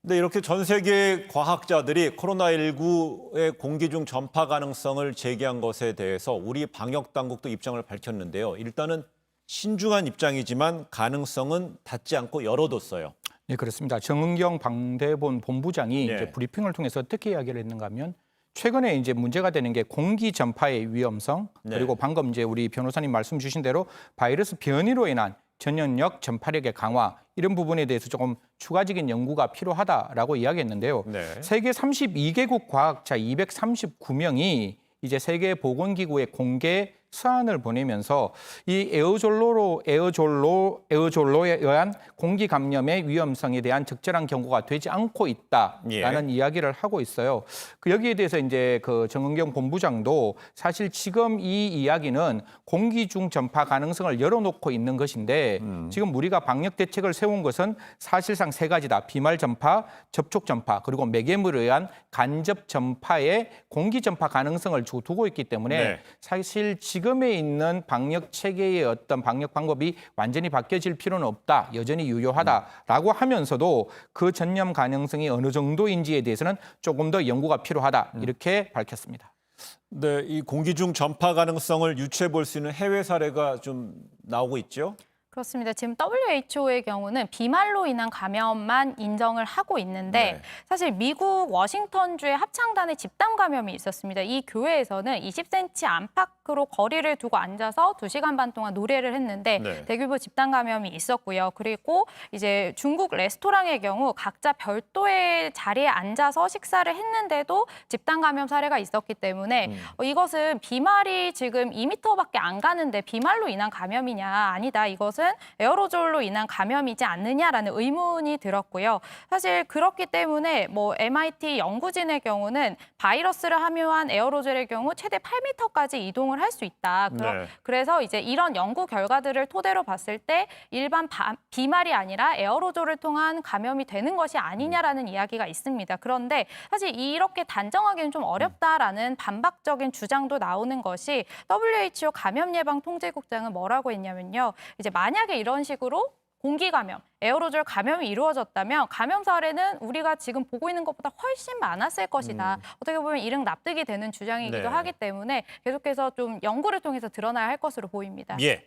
근데 이렇게 전 세계 과학자들이 코로나19의 공기 중 전파 가능성을 제기한 것에 대해서 우리 방역 당국도 입장을 밝혔는데요. 일단은 신중한 입장이지만 가능성은 닫지 않고 열어뒀어요. 네, 그렇습니다. 정은경 방대본 본부장이 네. 이제 브리핑을 통해서 어떻게 이야기를 했는가 하면 최근에 이제 문제가 되는 게 공기 전파의 위험성 네. 그리고 방금 이제 우리 변호사님 말씀 주신 대로 바이러스 변이로 인한 전염력, 전파력의 강화 이런 부분에 대해서 조금 추가적인 연구가 필요하다라고 이야기했는데요. 네. 세계 32개국 과학자 239명이 이제 세계보건기구에 공개 서한을 보내면서 이 에어졸로에 의한 공기 감염의 위험성에 대한 적절한 경고가 되지 않고 있다라는 이야기를 하고 있어요. 그 여기에 대해서 이제 그 정은경 본부장도 사실 지금 이 이야기는 공기 중 전파 가능성을 열어놓고 있는 것인데 지금 우리가 방역 대책을 세운 것은 사실상 세 가지다. 비말 전파, 접촉 전파, 그리고 매개물에 의한 간접 전파의 공기 전파 가능성을 두고 있기 때문에 네. 사실 지금에 있는 방역 체계의 어떤 방역 방법이 완전히 바뀌어질 필요는 없다. 여전히 유효하다라고 하면서도 그 전염 가능성이 어느 정도인지에 대해서는 조금 더 연구가 필요하다. 이렇게 밝혔습니다. 네, 이 공기 중 전파 가능성을 유추해 볼 수 있는 해외 사례가 좀 나오고 있죠? 그렇습니다. 지금 WHO의 경우는 비말로 인한 감염만 인정을 하고 있는데 네. 사실 미국 워싱턴주의 합창단의 집단 감염이 있었습니다. 이 교회에서는 20cm 안팎으로 거리를 두고 앉아서 2시간 반 동안 노래를 했는데 네. 대규모 집단 감염이 있었고요. 그리고 이제 중국 레스토랑의 경우 각자 별도의 자리에 앉아서 식사를 했는데도 집단 감염 사례가 있었기 때문에 이것은 비말이 지금 2m밖에 안 가는데 비말로 인한 감염이냐? 아니다. 이것은 에어로졸로 인한 감염이지 않느냐라는 의문이 들었고요. 사실 그렇기 때문에 뭐 MIT 연구진의 경우는 바이러스를 함유한 에어로졸의 경우 최대 8m까지 이동을 할 수 있다. 네. 그래서 이제 이런 연구 결과들을 토대로 봤을 때 일반 비말이 아니라 에어로졸을 통한 감염이 되는 것이 아니냐라는 이야기가 있습니다. 그런데 사실 이렇게 단정하기는 좀 어렵다라는 반박적인 주장도 나오는 것이 WHO 감염예방통제국장은 뭐라고 했냐면요. 이제 만약에 이런 식으로 공기 감염, 에어로졸 감염이 이루어졌다면 감염 사례는 우리가 지금 보고 있는 것보다 훨씬 많았을 것이다. 어떻게 보면 이른 납득이 되는 주장이기도 네. 하기 때문에 계속해서 좀 연구를 통해서 드러나야 할 것으로 보입니다. 예.